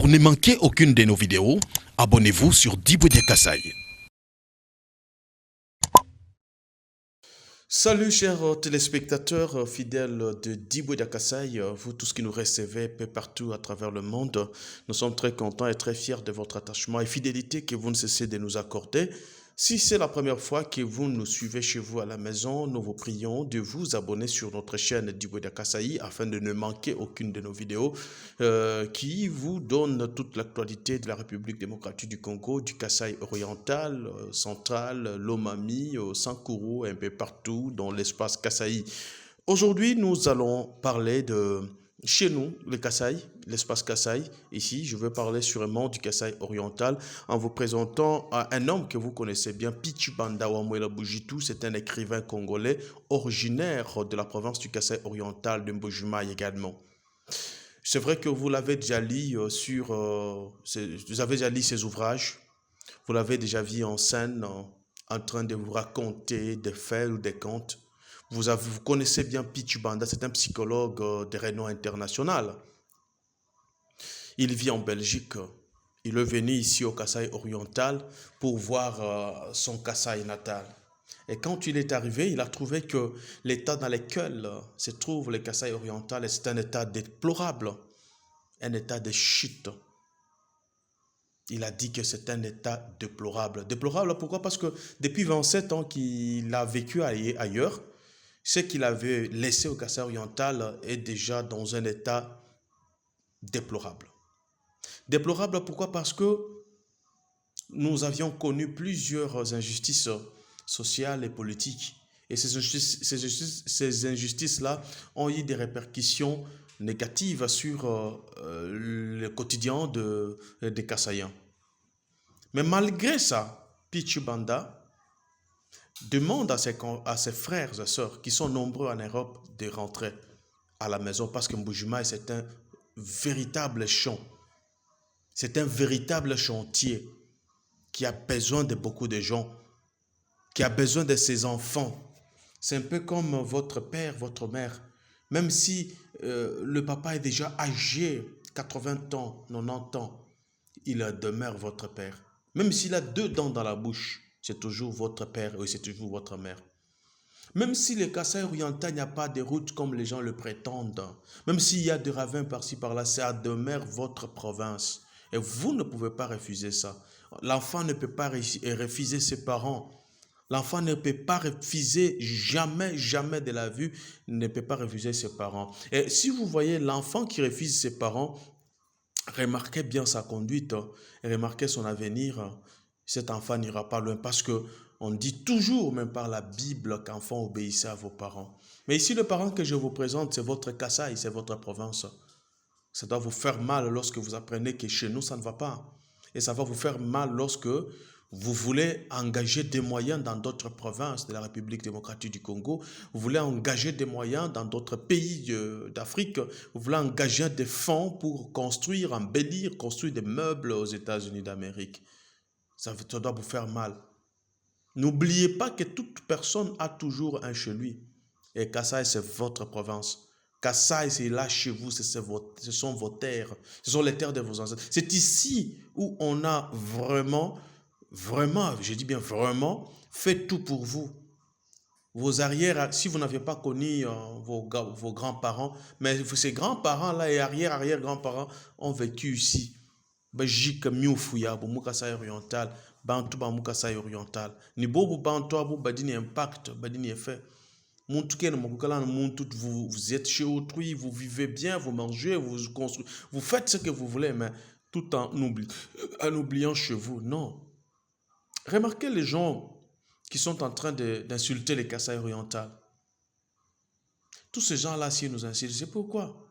Pour ne manquer aucune de nos vidéos, abonnez-vous sur Diboudia Kassai. Salut chers téléspectateurs fidèles de Diboudia Kassai, vous tous qui nous recevez peu partout à travers le monde. Nous sommes très contents et très fiers de votre attachement et fidélité que vous ne cessez de nous accorder. Si c'est la première fois que vous nous suivez chez vous à la maison, nous vous prions de vous abonner sur notre chaîne Diboudia Kassai afin de ne manquer aucune de nos vidéos qui vous donne toute l'actualité de la République démocratique du Congo, du Kassai oriental, central, Lomami, Sankuru, un peu partout dans l'espace Kassai. Aujourd'hui, nous allons parler de chez nous, le Kassai, l'espace Kassai. Ici, je veux parler sûrement du Kassai oriental en vous présentant un homme que vous connaissez bien, Pichu Banda Wamwela Bujitu. C'est un écrivain congolais originaire de la province du Kassai oriental de Mbujimai également. C'est vrai que vous l'avez déjà lu vous avez déjà lu ses ouvrages, vous l'avez déjà vu en scène en train de vous raconter des faits ou des contes. Vous connaissez bien Pichu Banda, c'est un psychologue de renom international. Il vit en Belgique. Il est venu ici au Kassai oriental pour voir son Kassai natal. Et quand il est arrivé, il a trouvé que l'état dans lequel se trouve le Kassai oriental, c'est un état déplorable, un état de chute. Il a dit que c'est un état déplorable. Déplorable pourquoi? Parce que depuis 27 ans qu'il a vécu ailleurs, ce qu'il avait laissé au Kassai oriental est déjà dans un état déplorable. Déplorable pourquoi? Parce que nous avions connu plusieurs injustices sociales et politiques. Et ces injustices-là ont eu des répercussions négatives sur le quotidien des Kassaïens. Mais malgré ça, Pichu Banda demande à ses frères et sœurs, qui sont nombreux en Europe, de rentrer à la maison parce que Mbujimai, c'est un véritable champ. C'est un véritable chantier qui a besoin de beaucoup de gens, qui a besoin de ses enfants. C'est un peu comme votre père, votre mère. Même si le papa est déjà âgé, 80 ans, 90 ans, il demeure votre père. Même s'il a 2 dents dans la bouche, c'est toujours votre père et c'est toujours votre mère. Même si le Kassai oriental n'y a pas de route comme les gens le prétendent, même s'il y a des ravins par-ci par-là, ça demeure votre province. Et vous ne pouvez pas refuser ça. L'enfant ne peut pas refuser ses parents. L'enfant ne peut pas refuser jamais, jamais de la vue, ne peut pas refuser ses parents. Et si vous voyez l'enfant qui refuse ses parents, remarquez bien sa conduite, remarquez son avenir. Cet enfant n'ira pas loin parce que on dit toujours, même par la Bible, qu'enfant obéissez à vos parents. Mais ici, le parent que je vous présente, c'est votre Kassai, c'est votre province. Ça doit vous faire mal lorsque vous apprenez que chez nous, ça ne va pas. Et ça va vous faire mal lorsque vous voulez engager des moyens dans d'autres provinces de la République démocratique du Congo. Vous voulez engager des moyens dans d'autres pays d'Afrique. Vous voulez engager des fonds pour construire, embellir, construire des meubles aux États-Unis d'Amérique. Ça doit vous faire mal. N'oubliez pas que toute personne a toujours un chez lui. Et Kassai, c'est votre province. Kassai, c'est là chez vous, ce sont vos terres. Ce sont les terres de vos ancêtres. C'est ici où on a vraiment, je dis bien vraiment, fait tout pour vous. Vos arrières, si vous n'aviez pas connu vos grands-parents, mais ces grands-parents-là et arrière-arrière-grands-parents ont vécu ici. Belgique mieux fouilla pour Kassai oriental, bantu ba Kassai oriental. Ni bobu bantu abu badini impact, badini effet. Vous êtes chez autrui, vous vivez bien, vous mangez, vous construisez, vous faites ce que vous voulez, mais tout en oubliant chez vous. Non. Remarquez les gens qui sont en train d'insulter les Kassai oriental. Tous ces gens-là, s'ils nous insultent, c'est pourquoi?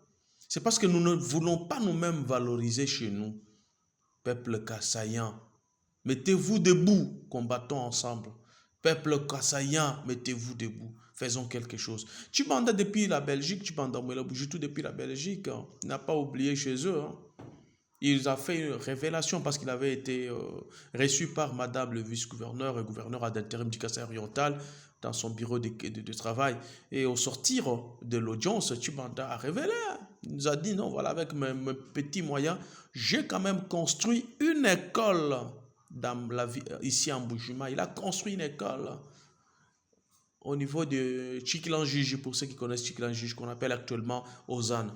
C'est parce que nous ne voulons pas nous-mêmes valoriser chez nous. Peuple kassaïen, mettez-vous debout, combattons ensemble. Peuple kassaïen, mettez-vous debout, faisons quelque chose. Tshibanda depuis la Belgique, Tshibanda Wamwela Bujitu depuis la Belgique, n'a pas oublié chez eux. Il a fait une révélation parce qu'il avait été reçu par Madame le vice-gouverneur et gouverneur ad intérim du Kassai oriental dans son bureau de travail. Et au sortir de l'audience, Tchibanda a révélé. Il nous a dit, non, voilà, avec mes petits moyens, j'ai quand même construit une école dans la vie, ici en Bujumbura. Il a construit une école au niveau de Tchikilanjiji, pour ceux qui connaissent Tchikilanjiji, qu'on appelle actuellement Ozane.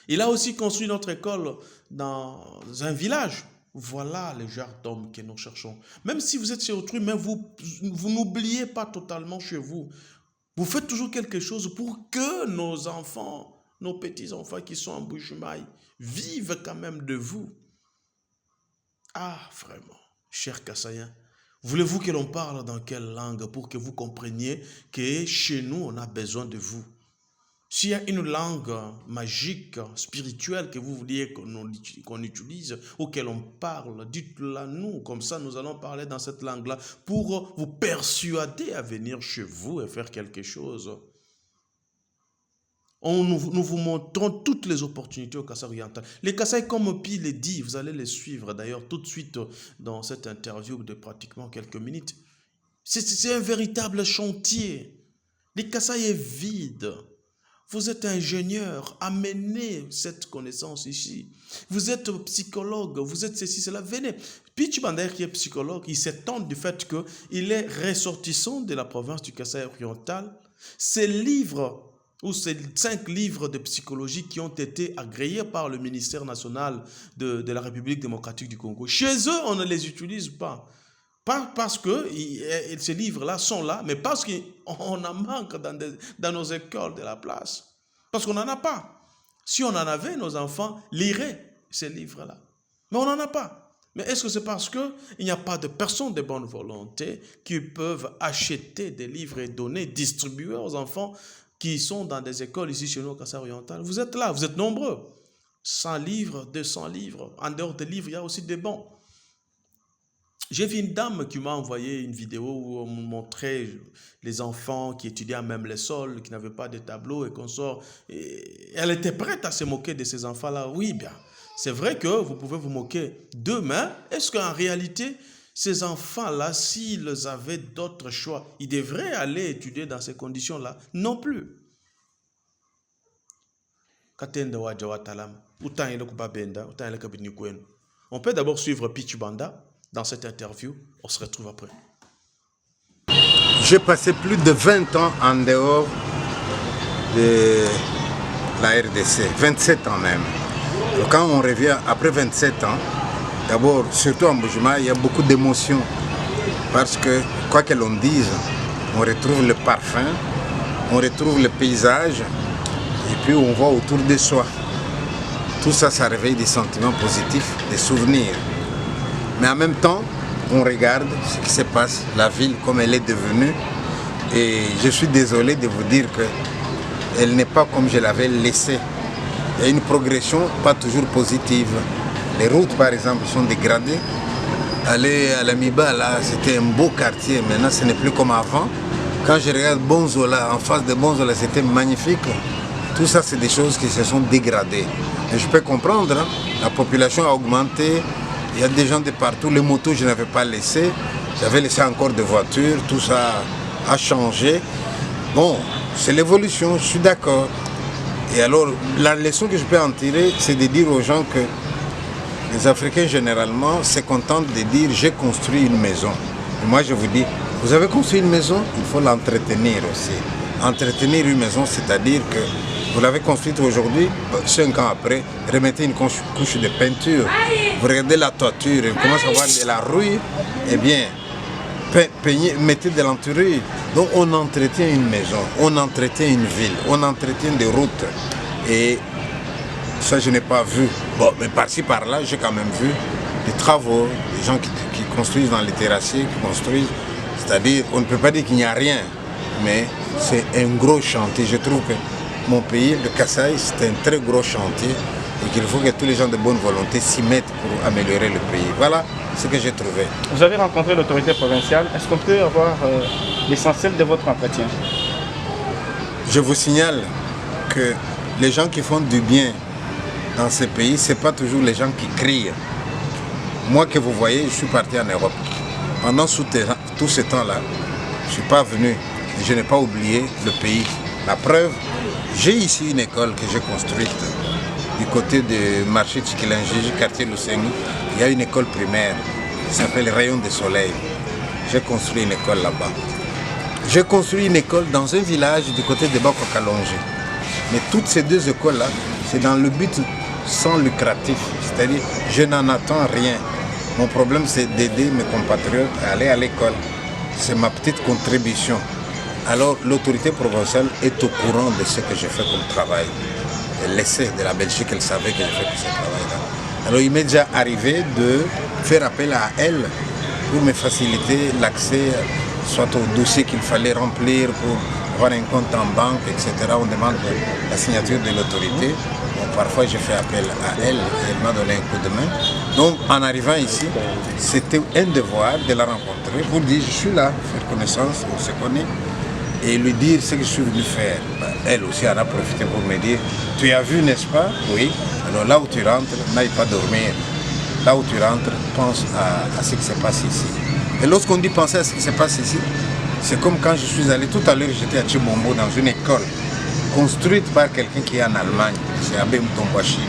Il a aussi construit notre école dans un village. Voilà le genre d'homme que nous cherchons. Même si vous êtes chez autrui, mais vous n'oubliez pas totalement chez vous. Vous faites toujours quelque chose pour que nos enfants, nos petits-enfants qui sont en Bujumbura vivent quand même de vous. Ah, vraiment, cher Kassaïen, voulez-vous que l'on parle dans quelle langue pour que vous compreniez que chez nous, on a besoin de vous? S'il y a une langue magique, spirituelle que vous vouliez qu'on utilise ou que l'on parle, dites-la nous. Comme ça, nous allons parler dans cette langue-là pour vous persuader à venir chez vous et faire quelque chose. Nous vous montrons toutes les opportunités au Kassai oriental. Les Kassai, comme Pi le dit, vous allez les suivre d'ailleurs tout de suite dans cette interview de pratiquement quelques minutes. C'est un véritable chantier. Les Kassai est vide. Vous êtes ingénieur, amenez cette connaissance ici. Vous êtes psychologue, vous êtes ceci, cela, venez. Puis Tchibanda qui est psychologue, il s'étonne du fait qu'il est ressortissant de la province du Kassai oriental. Ces livres, ou ces 5 livres de psychologie qui ont été agréés par le ministère national de la République démocratique du Congo, chez eux, on ne les utilise pas. Pas parce que ces livres-là sont là, mais parce qu'on en manque dans nos écoles de la place. Parce qu'on n'en a pas. Si on en avait, nos enfants liraient ces livres-là. Mais on n'en a pas. Mais est-ce que c'est parce qu'il n'y a pas de personnes de bonne volonté qui peuvent acheter des livres et donner, distribuer aux enfants qui sont dans des écoles ici chez nous au Kassai oriental? Vous êtes là, vous êtes nombreux. 100 livres, 200 livres. En dehors des livres, il y a aussi des bons. J'ai vu une dame qui m'a envoyé une vidéo où on me montrait les enfants qui étudiaient même les sols, qui n'avaient pas de tableau et qu'on sort. Et elle était prête à se moquer de ces enfants-là. Oui, bien, c'est vrai que vous pouvez vous moquer d'eux, mais est-ce qu'en réalité, ces enfants-là, s'ils avaient d'autres choix, ils devraient aller étudier dans ces conditions-là? Non plus. On peut d'abord suivre Pi Tchibanda dans cette interview. On se retrouve après. J'ai passé plus de 20 ans en dehors de la RDC, 27 ans même. Donc quand on revient après 27 ans, d'abord, surtout en Bujumbura, il y a beaucoup d'émotions. Parce que, quoi que l'on dise, on retrouve le parfum, on retrouve le paysage, et puis on voit autour de soi. Tout ça, ça réveille des sentiments positifs, des souvenirs. Mais en même temps, on regarde ce qui se passe, la ville comme elle est devenue. Et je suis désolé de vous dire qu'elle n'est pas comme je l'avais laissée. Il y a une progression pas toujours positive. Les routes, par exemple, sont dégradées. Aller à la Miba, là, c'était un beau quartier. Maintenant, ce n'est plus comme avant. Quand je regarde Bonzola, en face de Bonzola, c'était magnifique. Tout ça, c'est des choses qui se sont dégradées. Et je peux comprendre, hein, la population a augmenté. Il y a des gens de partout. Les motos, je n'avais pas laissé. J'avais laissé encore des voitures. Tout ça a changé. Bon, c'est l'évolution, je suis d'accord. Et alors, la leçon que je peux en tirer, c'est de dire aux gens que les Africains, généralement, se contentent de dire « j'ai construit une maison ». Et moi, je vous dis, vous avez construit une maison, il faut l'entretenir aussi. Entretenir une maison, c'est-à-dire que vous l'avez construite aujourd'hui, 5 ans après, remettez une couche de peinture. Vous regardez la toiture, il commence à avoir de la rouille, eh bien, mettez de l'entourage. Donc on entretient une maison, on entretient une ville, on entretient des routes. Et ça, je n'ai pas vu. Bon, mais par-ci, par-là, j'ai quand même vu des travaux, des gens qui construisent dans les terrassiers, qui construisent. C'est-à-dire, on ne peut pas dire qu'il n'y a rien, mais c'est un gros chantier. Je trouve que mon pays, le Kassai, c'est un très gros chantier et qu'il faut que tous les gens de bonne volonté s'y mettent pour améliorer le pays. Voilà ce que j'ai trouvé. Vous avez rencontré l'autorité provinciale. Est-ce qu'on peut avoir l'essentiel de votre entretien? Je vous signale que les gens qui font du bien dans ce pays, ce n'est pas toujours les gens qui crient. Moi que vous voyez, je suis parti en Europe. Pendant tout ce temps-là, Je ne suis pas venu. Je n'ai pas oublié le pays. La preuve, j'ai ici une école que j'ai construite du côté du marché Tchikilangi, quartier Lusengi. Il y a une école primaire qui s'appelle Rayon du Soleil. J'ai construit une école là-bas. J'ai construit une école dans un village du côté de Bako Kalonji. Mais toutes ces deux écoles-là, c'est dans le but sans lucratif. C'est-à-dire, je n'en attends rien. Mon problème, c'est d'aider mes compatriotes à aller à l'école. C'est ma petite contribution. Alors, l'autorité provinciale est au courant de ce que je fais comme travail. Elle le sait, de la Belgique, elle savait que je fais ce travail-là. Alors, il m'est déjà arrivé de faire appel à elle pour me faciliter l'accès soit au dossier qu'il fallait remplir pour avoir un compte en banque, etc. On demande la signature de l'autorité. Bon, parfois, je fais appel à elle et elle m'a donné un coup de main. Donc, en arrivant ici, c'était un devoir de la rencontrer pour dire je suis là, faire connaissance, on se connaît, et lui dire ce que je suis venu faire. Ben, elle aussi en a profité pour me dire tu as vu, n'est-ce pas? Oui. Alors là où tu rentres, n'aille pas dormir. Là où tu rentres, pense à ce qui se passe ici. Et lorsqu'on dit penser à ce qui se passe ici, c'est comme quand je suis allé tout à l'heure, j'étais à Tchibombo dans une école construite par quelqu'un qui est en Allemagne, c'est Abbé Mtomboachi.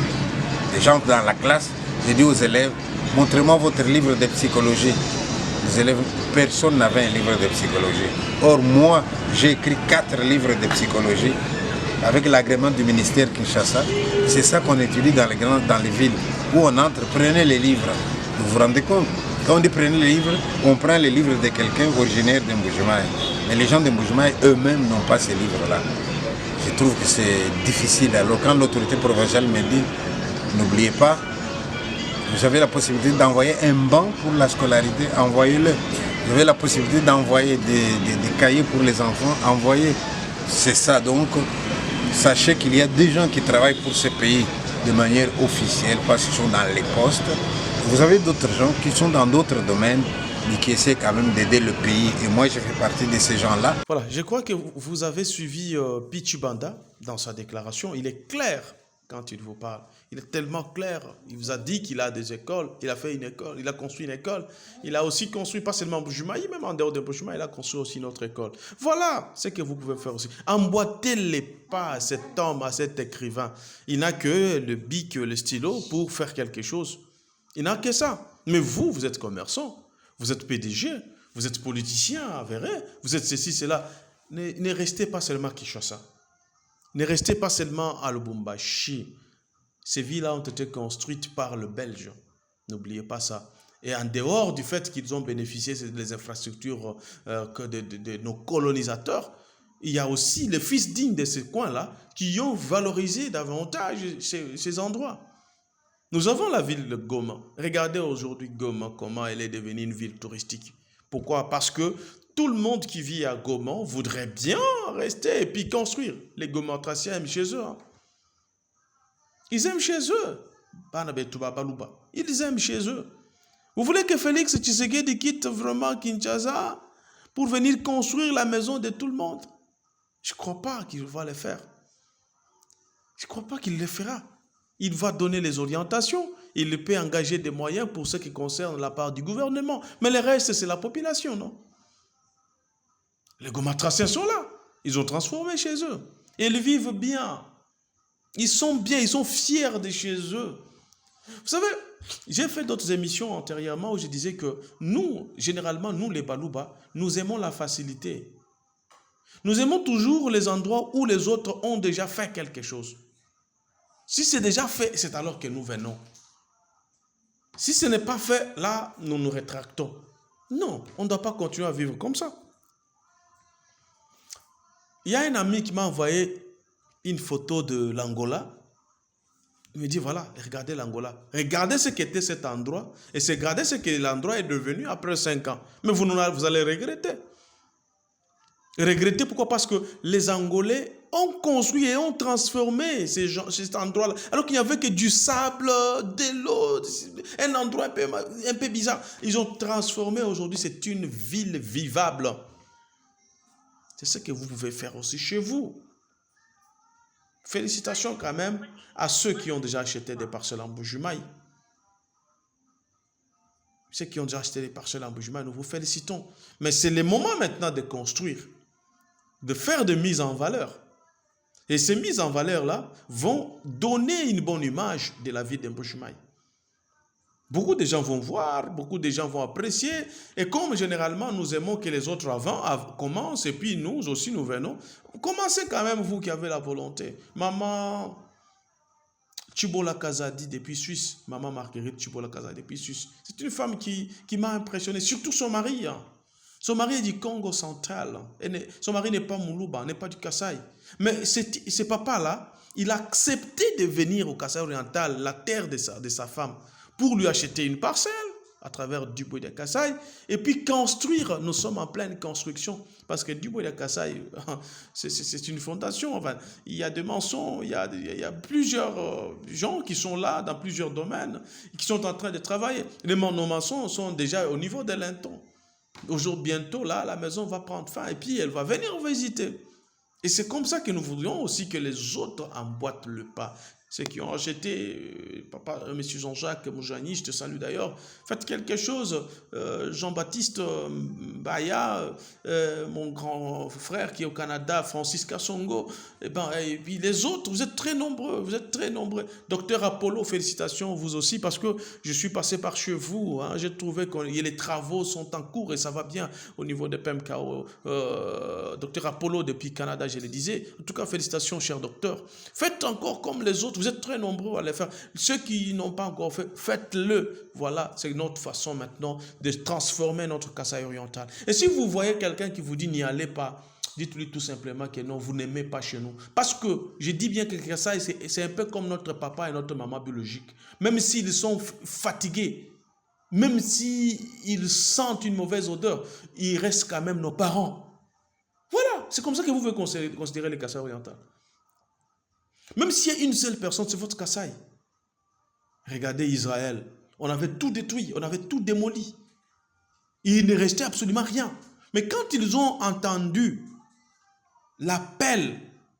Les gens dans la classe, j'ai dit aux élèves, montrez-moi votre livre de psychologie. Les élèves, personne n'avait un livre de psychologie. Or, moi, j'ai écrit 4 livres de psychologie avec l'agrément du ministère Kinshasa. C'est ça qu'on étudie dans les villes où on entre. Prenez les livres. Vous vous rendez compte? Quand on dit prenez les livres, on prend les livres de quelqu'un originaire de Mbujimaï. Mais les gens de Mbujimaï eux-mêmes n'ont pas ces livres-là. Je trouve que c'est difficile. Alors quand l'autorité provinciale me dit, n'oubliez pas, vous avez la possibilité d'envoyer un banc pour la scolarité, envoyez-le. Vous avez la possibilité d'envoyer des cahiers pour les enfants, envoyez. C'est ça. Donc, sachez qu'il y a des gens qui travaillent pour ce pays de manière officielle, parce qu'ils sont dans les postes. Vous avez d'autres gens qui sont dans d'autres domaines, mais qui essaient quand même d'aider le pays. Et moi, je fais partie de ces gens-là. Voilà, je crois que vous avez suivi Pichu Banda dans sa déclaration. Il est clair quand il vous parle. Il est tellement clair. Il vous a dit qu'il a des écoles. Il a fait une école. Il a construit une école. Il a aussi construit, pas seulement Mbujimaï, même en dehors de Mbujimaï, il a construit aussi notre école. Voilà ce que vous pouvez faire aussi. Emboîtez-les pas à cet homme, à cet écrivain. Il n'a que le bic, le stylo pour faire quelque chose. Il n'a que ça. Mais vous, vous êtes commerçant. Vous êtes PDG. Vous êtes politicien avéré. Vous êtes ceci, cela. Ne restez pas seulement à Kinshasa. Ne restez pas seulement à Lubumbashi. Ces villes-là ont été construites par le Belge. N'oubliez pas ça. Et en dehors du fait qu'ils ont bénéficié des infrastructures de nos colonisateurs, il y a aussi les fils dignes de ces coins-là qui ont valorisé davantage ces endroits. Nous avons la ville de Goma. Regardez aujourd'hui Goma, comment elle est devenue une ville touristique. Pourquoi? Parce que tout le monde qui vit à Goma voudrait bien rester et puis construire. Les Gomatraciens aiment chez eux. Hein. Ils aiment chez eux. Ils aiment chez eux. Vous voulez que Félix Tshisekedi quitte vraiment Kinshasa pour venir construire la maison de tout le monde? Je ne crois pas qu'il va le faire. Je ne crois pas qu'il le fera. Il va donner les orientations. Il peut engager des moyens pour ce qui concerne la part du gouvernement. Mais le reste, c'est la population, non? Les Gomatraciens sont là. Ils ont transformé chez eux. Et ils vivent bien. Ils sont bien, ils sont fiers de chez eux. Vous savez, j'ai fait d'autres émissions antérieurement où je disais que nous, généralement, nous les Balouba, nous aimons la facilité. Nous aimons toujours les endroits où les autres ont déjà fait quelque chose. Si c'est déjà fait, c'est alors que nous venons. Si ce n'est pas fait, là, nous nous rétractons. Non, on ne doit pas continuer à vivre comme ça. Il y a un ami qui m'a envoyé une photo de l'Angola. Il me dit, voilà, regardez l'Angola. Regardez ce qu'était cet endroit. Et regardez ce que l'endroit est devenu après 5 ans. Mais vous allez regretter. Regretter, pourquoi? Parce que les Angolais ont construit et ont transformé cet endroit-là. Alors qu'il n'y avait que du sable, de l'eau, un endroit un peu bizarre. Ils ont transformé aujourd'hui, c'est une ville vivable. C'est ce que vous pouvez faire aussi chez vous. Félicitations quand même à ceux qui ont déjà acheté des parcelles en Mbujimaï. ceux qui ont déjà acheté les parcelles en Bujumaï, nous vous félicitons. Mais c'est le moment maintenant de construire, de faire des mises en valeur. Et ces mises en valeur-là vont donner une bonne image de la ville d'Bujumaï. Beaucoup de gens vont voir, beaucoup de gens vont apprécier. Et comme généralement nous aimons que les autres avant commencent, et puis nous aussi nous venons, commencez quand même vous qui avez la volonté. Maman Chibola Kazadi depuis Suisse, maman Marguerite Chibola Kazadi depuis Suisse. C'est une femme qui m'a impressionné, surtout son mari. Son mari est du Congo central. Son mari n'est pas Moulouba, n'est pas du Kasaï. Mais ce papa-là, il a accepté de venir au Kasaï oriental, la terre de sa femme, pour lui acheter une parcelle à travers Dubois de Kasaï et puis construire. Nous sommes en pleine construction parce que Dubois de Kasaï, c'est une fondation. Enfin, il y a des maçons, il y a plusieurs gens qui sont là dans plusieurs domaines, qui sont en train de travailler. Nos maçons sont déjà au niveau de linton. Aujourd'hui, bientôt, là, la maison va prendre fin et puis elle va venir visiter. Et c'est comme ça que nous voudrions aussi que les autres emboîtent le pas. Ceux qui ont acheté, papa, M. Jean-Jacques Moujani, je te salue d'ailleurs, faites quelque chose. Jean-Baptiste Baya, mon grand frère qui est au Canada, Francis Kassongo, et puis les autres, vous êtes très nombreux, vous êtes très nombreux. Docteur Apollo, félicitations, vous aussi, parce que je suis passé par chez vous, hein, j'ai trouvé que les travaux sont en cours et ça va bien au niveau de PMKO. Docteur Apollo, depuis Canada, je le disais. En tout cas, félicitations, cher docteur. Faites encore comme les autres. Vous êtes très nombreux à le faire. Ceux qui n'ont pas encore fait, faites-le. Voilà, c'est notre façon maintenant de transformer notre Kasaï oriental. Et si vous voyez quelqu'un qui vous dit n'y allez pas, dites-lui tout simplement que non, vous n'aimez pas chez nous. Parce que je dis bien que Kasaï, c'est un peu comme notre papa et notre maman biologique. Même s'ils sont fatigués, même s'ils sentent une mauvaise odeur, ils restent quand même nos parents. Voilà, c'est comme ça que vous pouvez considérer les Kasaï orientaux. Même s'il y a une seule personne, c'est votre Kasaï. Regardez Israël. On avait tout détruit, on avait tout démoli. Il ne restait absolument rien. Mais quand ils ont entendu l'appel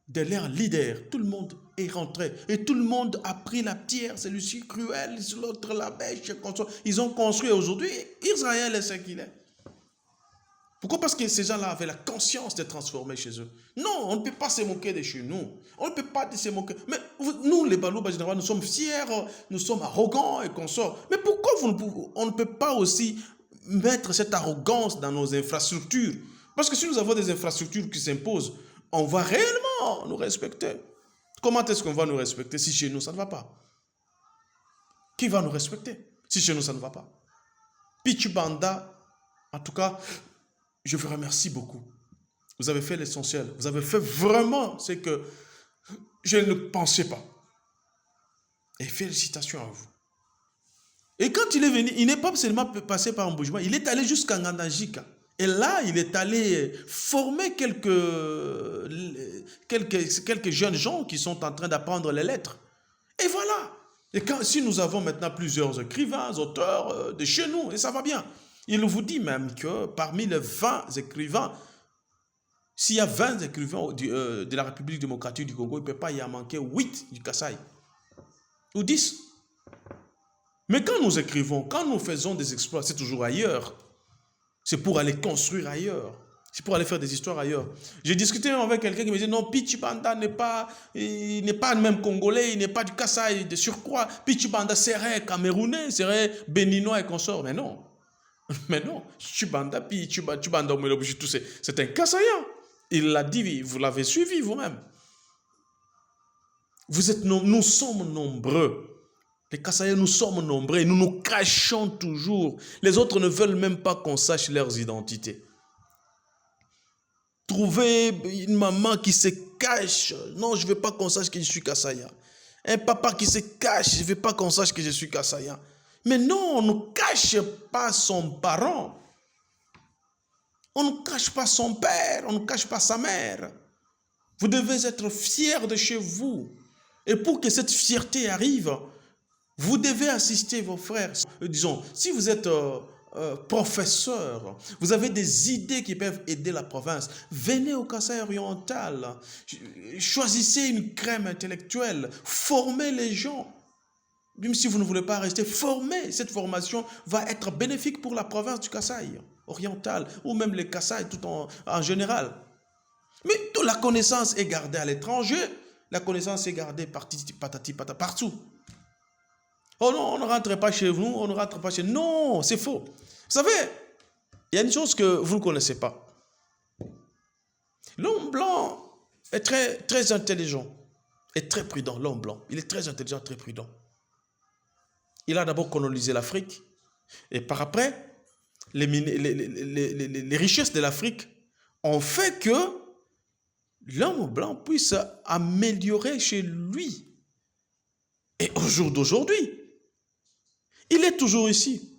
de leur leader, tout le monde est rentré. Et tout le monde a pris la pierre. Celui-ci cruel, l'autre la bêche. Ils ont construit aujourd'hui. Israël est ce qu'il est. Pourquoi? Parce que ces gens-là avaient la conscience de transformer chez eux. Non, on ne peut pas se moquer de chez nous. On ne peut pas se moquer. Mais nous, les Balouba, généralement, nous sommes fiers, nous sommes arrogants et consorts. Mais pourquoi on ne peut pas aussi mettre cette arrogance dans nos infrastructures? Parce que si nous avons des infrastructures qui s'imposent, on va réellement nous respecter. Comment est-ce qu'on va nous respecter si chez nous, ça ne va pas? Qui va nous respecter si chez nous, ça ne va pas? Pichibanda, en tout cas, je vous remercie beaucoup. Vous avez fait l'essentiel. Vous avez fait vraiment ce que je ne pensais pas. Et félicitations à vous. Et quand il est venu, il n'est pas seulement passé par Mbujima, il est allé jusqu'à Ngandajika. Et là, il est allé former quelques jeunes gens qui sont en train d'apprendre les lettres. Et voilà. Et si nous avons maintenant plusieurs écrivains, auteurs de chez nous, et ça va bien. Il vous dit même que parmi les 20 écrivains, s'il y a 20 écrivains de la République démocratique du Congo, il ne peut pas y en manquer 8 du Kasaï. Ou 10. Mais quand nous écrivons, quand nous faisons des exploits, c'est toujours ailleurs. C'est pour aller construire ailleurs. C'est pour aller faire des histoires ailleurs. J'ai discuté avec quelqu'un qui me disait non, Pichibanda n'est pas même congolais, il n'est pas du Kasaï de surcroît. Pichibanda serait camerounais, serait béninois et consort. Mais non. Mais non, Chibanda, c'est un Kassaïen. Il l'a dit, vous l'avez suivi vous-même. Nous sommes nombreux. Les Kassaïens, nous sommes nombreux. Nous nous cachons toujours. Les autres ne veulent même pas qu'on sache leurs identités. Trouver une maman qui se cache. Non, je ne veux pas qu'on sache que je suis Kassaïen. Un papa qui se cache. Je ne veux pas qu'on sache que je suis Kassaïen. Mais non, on ne cache pas son parent. On ne cache pas son père. On ne cache pas sa mère. Vous devez être fiers de chez vous. Et pour que cette fierté arrive, vous devez assister vos frères. Disons, si vous êtes professeur, vous avez des idées qui peuvent aider la province, venez au Kasaï oriental. Choisissez une crème intellectuelle. Formez les gens. Même si vous ne voulez pas rester formé, cette formation va être bénéfique pour la province du Kasaï oriental, ou même les Kasaï tout en général. Mais toute la connaissance est gardée à l'étranger, la connaissance est gardée partout. Oh non, on ne rentre pas chez vous, on ne rentre pas chez nous. Non, c'est faux. Vous savez, il y a une chose que vous ne connaissez pas. L'homme blanc est très intelligent et très prudent. L'homme blanc, il est très intelligent, très prudent. Il a d'abord colonisé l'Afrique et par après, les richesses de l'Afrique ont fait que l'homme blanc puisse améliorer chez lui. Et au jour d'aujourd'hui, il est toujours ici.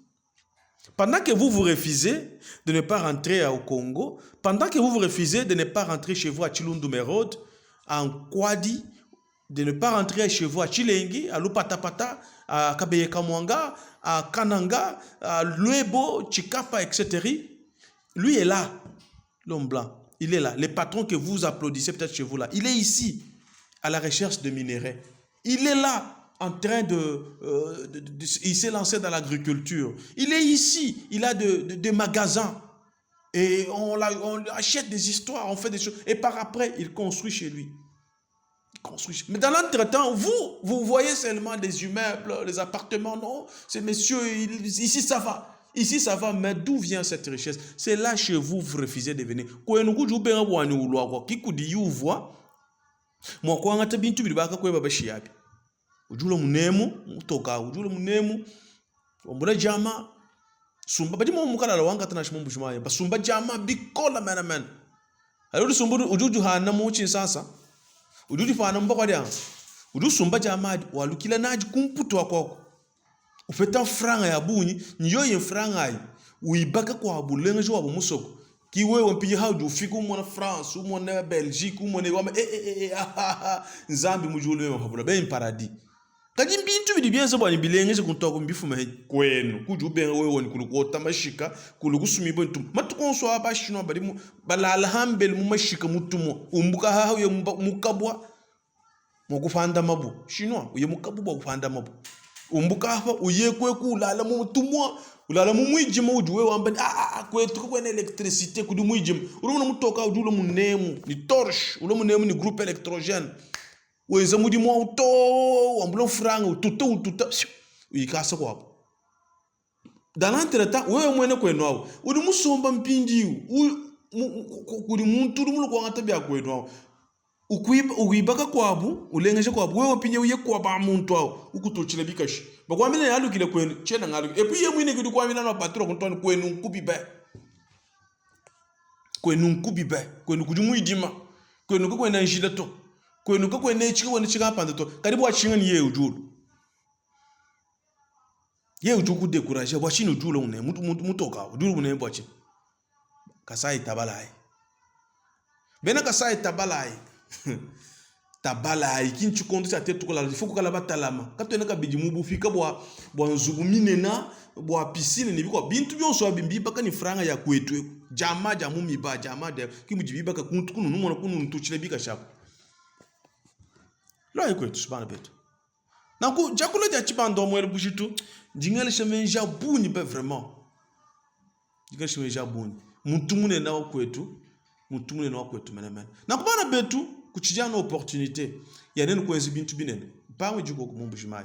Pendant que vous refusez de ne pas rentrer au Congo, pendant que vous refusez de ne pas rentrer chez vous à Chilundu Merode, à Nkwadi, de ne pas rentrer chez vous à Chilengi, à Lupatapata, à Kabeye-Kamwanga, à Kananga, à Luebo, Chikapa, etc. Lui est là, l'homme blanc. Il est là. Les patrons que vous applaudissez peut-être chez vous là, il est ici, à la recherche de minerais. Il est là, en train il s'est lancé dans l'agriculture. Il est ici, il a des magasins. Et on achète des histoires, on fait des choses. Et par après, il construit chez lui. Mais dans l'entretemps, vous voyez seulement des immeubles, les appartements. Non, ces messieurs, ici ça va. Ici ça va, mais d'où vient cette richesse? C'est là chez vous, vous refusez de venir. Ujula munemu utoka ujula munemu ombula jama sumba badi mo mukala la wanga tana shimumbu shimaya basumba jama bikola man alodi sumbu ujuju hana mu chin sasa ujuju fana mbako dia uju sumba jama walukila naji kumputo akoko ufeta franga ya bunyi nyo ye franga ai uibaka kwa bulenga jo abo musoko ki wewe mpije haudu ufika umona France umona Belgique umona wama nzambi mujulu yo habula be paradis kadi bintu bidi bien sabani bilenge kuntoka mbifuma kwenu kujubenga wewe ni kulukota mashika kulukusumi bontu matukonso abashino bali balala hambel mu mashika mutumo umbuka ha uye mukabwa mukufanda mabu shinwa uye mukabwa kufanda mabu umbuka ha uye kulala mu mutumo ulala mu mwijima ujuwe wamba kwetu kwene electricité kudu mwijima urumuna mutoka ujulo munemu ni torche ulo munemu ni groupe électrogène weza mudi mwa uto wambulo franga ututa uyikasa kwapo dans l'entretemps wewe mwene kwenu awo uri musomba mpindi kuri muntu uri mulo kwanga tabya kwenu awo ukuyibaka kwabu ulengeje kwabu wewe pinye uye kwa ba muntu awo ukutochila bikashi bakwamile yalukile kwenu chena ngalu epi ye mwine kidi kwamina na patro kontoni kwenu nkubibe kwenu kudi muidima kwenu kwena njida to kwenu kwene chika pande to karibu achinga ni ye ujulu kudekuraje bwachini ujulu une mutoka ujulu une bwachi kasai tabalai bena kasai tabalai tabalai kinchu kondu sa tetu kola ifuko kala batalama katwena kabiji mubufika bwa nzubu minena bwa piscine ni biko bintu byonso abimbi baka ni franga ya kwetu jama jamu miba jama de kimujibi baka kuntu kunu numona kunu ntuchile bika shapo lo ayikwetu sibana betu naku jakula ja chibando mwele bushitu jingale shemenja buni be vraiment jingale shemenja buni mutumune na kwetu menemen nakubana betu kuchijana opportunité ya nene kwenzi bintu binene pamwe juko kumumbu jimai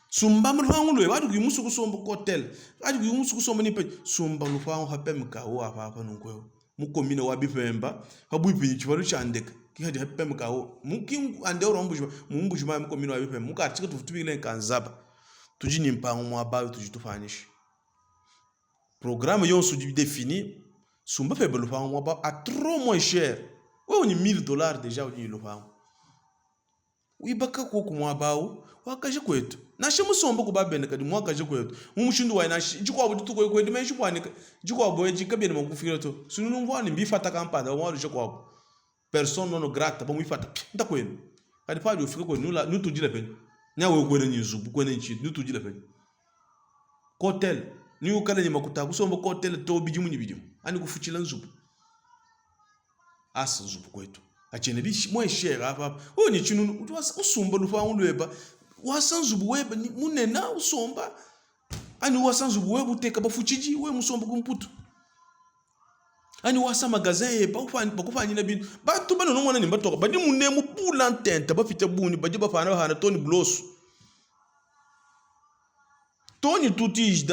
sumba mwangu lwe wadu kumusu kusomba hotel wadu kumusu kusomba nipe sumba lufangu hapemka wa papa nunkwewo mukomine wabipemba habuipi chibaru chandeka kihadi hapemka wo muki ande orombu mumbu jimai mukomine wabipemba mukachika tufutubile kanzaba tujini mpango mwabayo tujitufanishi programme yonsu défini sumba faible le fang moi à trop moins cher on est $1000 déjà on est le fang oui baka ko kuma bawo wakaje kwetu na shi musomba kuba bene kadi mwa kaje kwetu mumushindu wa na jikwa butu ko kwetu men shikwa ni jikwa boye jikabene makufira to sunu ngwani mbifata kampada wa jikwa personne non grata ba mwifata nda kwenu kadi pa do fika kwenu la nutu jila pen nyawe kwenu nyizubu kwenu nchi nutu jila pen hotel ni ukala nyima kutaku somba hotel to bijimu nyibijimu ani kufuchila nzubu asa nzubu kwetu achene bi mwe share hapa ni chinu usumba lufa unlweba wasan zubuwe munena usomba ani wasan zubuwe buteka bafuchiji we musomba kumputu ani wasa magazin ba kufanya na bintu bantu bano nomwana ni batoka badi munemu pula ntenta bafite buni badi bafana hana toni blosu Tony tuti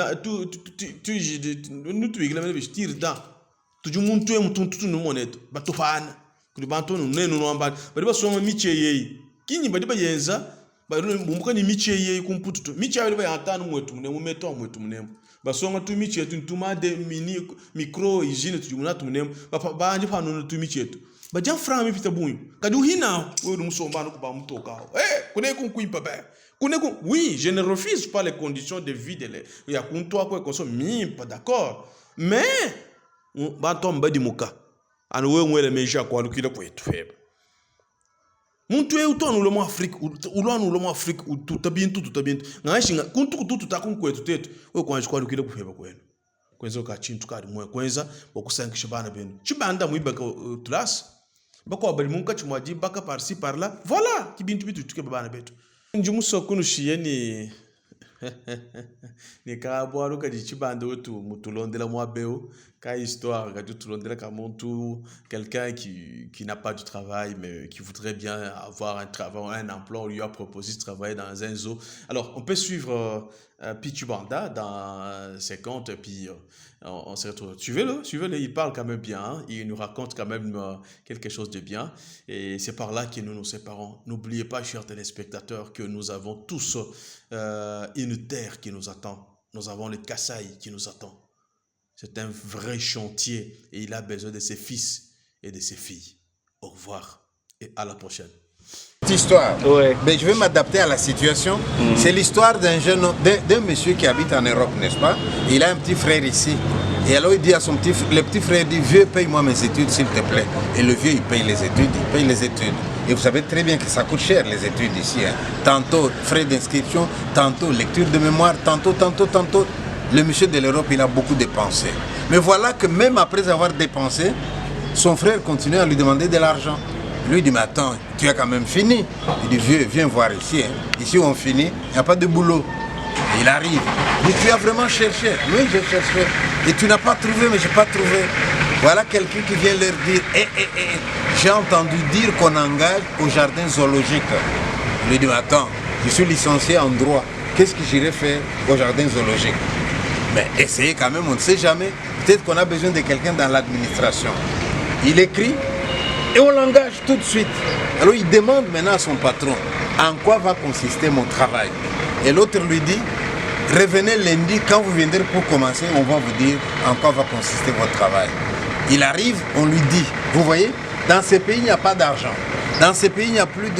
nutu igla mele vestir da tuju muntu e mutu no moneto batofana kuli bantu no nenu no amba badi basoma miche yeyi kinyi badi bayenza badi bumbuka ni miche yeyi kumputu to miche badi bayatanu mwetu munemu meto mwetu munemu basonga tu miche tu ntuma de mini micro hygiene tuju munatu munemu banje fano tu miche tu bajan fra mi pita bunyu kadi uhina we musomba no kuba mutoka kune kunkuimpa ba. Oui, je ne refuse pas les conditions de vie de les. Il y a qu'on toi quoi qu'on soit pas d'accord. Mais batom badi muka. Anwe ngwele meja kwa lukile kwa etu febe. Muntu e uto anu lomo Afrique, ulo anu lomo Afrique, tutabintu. Ngashinga kuntu tutakun kwa etu tetu. We kwa njikwa lukile kwa febe kwenu. Kwenza ka chintu kari mwe kwenza bokusanki shibana benu. Shibanda muibaka tulas. Bako bali munka chumwaji baka par-ci par-là. Voilà, kibintu bitu tuke babana betu. Njumu kunu shiyeni ni kabwaru kaji chibande wetu mutulondela mwabeo ka histoire kaji tulondela ka montu quelqu'un qui n'a pas de travail mais qui voudrait bien avoir un travail, un emploi, on lui a proposé de travailler dans un zoo. Alors on peut suivre Pichu Banda dans ses comptes et puis on se retrouve. Suivez-le, il parle quand même bien, hein, il nous raconte quand même quelque chose de bien et c'est par là que nous nous séparons. N'oubliez pas, chers téléspectateurs, que nous avons tous une terre qui nous attend. Nous avons le Kasaï qui nous attend. C'est un vrai chantier et il a besoin de ses fils et de ses filles. Au revoir et à la prochaine. Histoire. Ouais. Mais je vais m'adapter à la situation. C'est l'histoire d'un monsieur qui habite en Europe, n'est-ce pas? Il a un petit frère ici. Et alors il dit à le petit frère dit, vieux, paye-moi mes études s'il te plaît. Et le vieux, il paye les études. Et vous savez très bien que ça coûte cher les études ici. Hein. Tantôt frais d'inscription, tantôt lecture de mémoire, tantôt. Le monsieur de l'Europe, il a beaucoup dépensé. Mais voilà que même après avoir dépensé, son frère continue à lui demander de l'argent. Lui il dit, mais attends, tu as quand même fini. Il dit, vieux, viens voir ici. Hein. Ici on finit, il n'y a pas de boulot. Et il arrive. Il dit, tu as vraiment cherché? Oui, j'ai cherché. Et tu n'as pas trouvé, mais je n'ai pas trouvé. Voilà quelqu'un qui vient leur dire, j'ai entendu dire qu'on engage au jardin zoologique. Il lui dit, mais attends, je suis licencié en droit. Qu'est-ce que j'irai faire au jardin zoologique? Mais essayez quand même, on ne sait jamais. Peut-être qu'on a besoin de quelqu'un dans l'administration. Il écrit et on l'engage tout de suite. Alors il demande maintenant à son patron, en quoi va consister mon travail? Et l'autre lui dit, revenez lundi, quand vous viendrez pour commencer, on va vous dire en quoi va consister votre travail. Il arrive, on lui dit, vous voyez, dans ces pays, il n'y a pas d'argent. Dans ces pays, il n'y a plus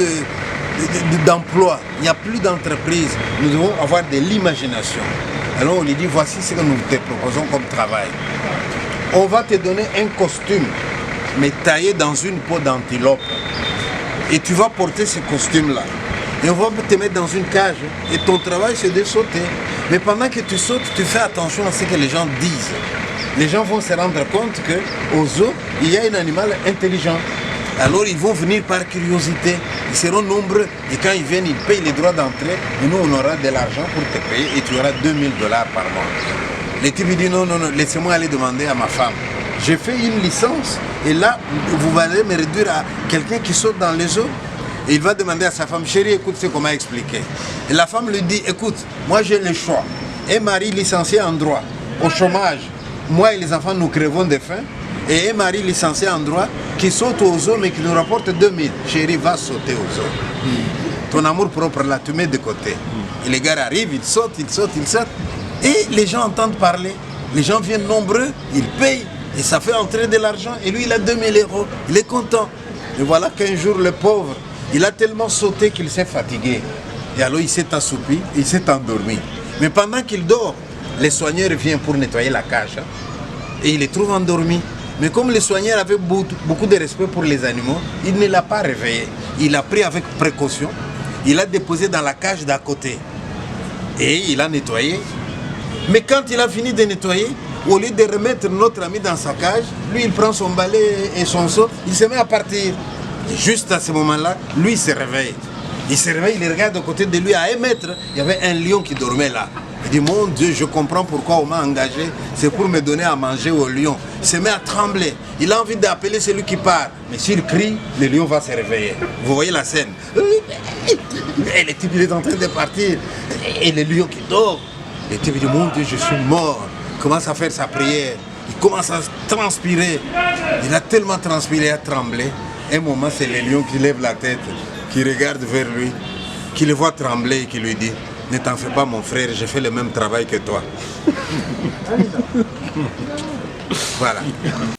d'emploi, il n'y a plus d'entreprise. Nous devons avoir de l'imagination. Alors on lui dit, voici ce que nous te proposons comme travail. On va te donner un costume, mais taillé dans une peau d'antilope. Et tu vas porter ce costume-là. Et on va te mettre dans une cage. Et ton travail, c'est de sauter. Mais pendant que tu sautes, tu fais attention à ce que les gens disent. Les gens vont se rendre compte qu'au zoo, il y a un animal intelligent. Alors ils vont venir par curiosité. Ils seront nombreux. Et quand ils viennent, ils payent les droits d'entrée. Et nous, on aura de l'argent pour te payer. Et tu auras $2000 par mois. Le type dit non, laissez-moi aller demander à ma femme. J'ai fait une licence. Et là, vous allez me réduire à quelqu'un qui saute dans les eaux. Et il va demander à sa femme, chérie, écoute ce qu'on m'a expliqué. Et la femme lui dit, écoute, moi j'ai le choix. Un mari licencié en droit, au chômage. Moi et les enfants, nous crevons de faim. Et un mari licencié en droit qui saute aux eaux mais qui nous rapporte 2000. Chérie, va sauter aux eaux. Ton amour propre là, tu mets de côté. Et les gars arrivent, ils sautent. Et les gens entendent parler. Les gens viennent nombreux, ils payent. Et ça fait entrer de l'argent. Et lui, il a 2000 €. Il est content. Et voilà qu'un jour, le pauvre, il a tellement sauté qu'il s'est fatigué. Et alors, il s'est assoupi, il s'est endormi. Mais pendant qu'il dort, les soigneurs viennent pour nettoyer la cage. Et il les trouve endormis. Mais comme les soigneurs avaient beaucoup de respect pour les animaux, il ne l'a pas réveillé. Il l'a pris avec précaution. Il l'a déposé dans la cage d'à côté. Et il a nettoyé. Mais quand il a fini de nettoyer, au lieu de remettre notre ami dans sa cage, lui il prend son balai et son seau, il se met à partir. Et juste à ce moment-là, lui se réveille. Il se réveille, il regarde à côté de lui, à 1 mètre, il y avait un lion qui dormait là. Il dit, mon Dieu, je comprends pourquoi on m'a engagé, c'est pour me donner à manger au lion. Il se met à trembler, il a envie d'appeler celui qui part. Mais s'il crie, le lion va se réveiller. Vous voyez la scène. Et le type, il est en train de partir. Et le lion qui dort. Le type dit, mon Dieu, je suis mort. Il commence à faire sa prière. Il commence à transpirer. Il a tellement transpiré, à trembler. Un moment, c'est le lion qui lève la tête, qui regarde vers lui, qui le voit trembler et qui lui dit, ne t'en fais pas mon frère, j'ai fait le même travail que toi. Voilà.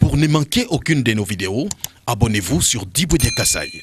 Pour ne manquer aucune de nos vidéos, abonnez-vous sur Diboudia Kassaï.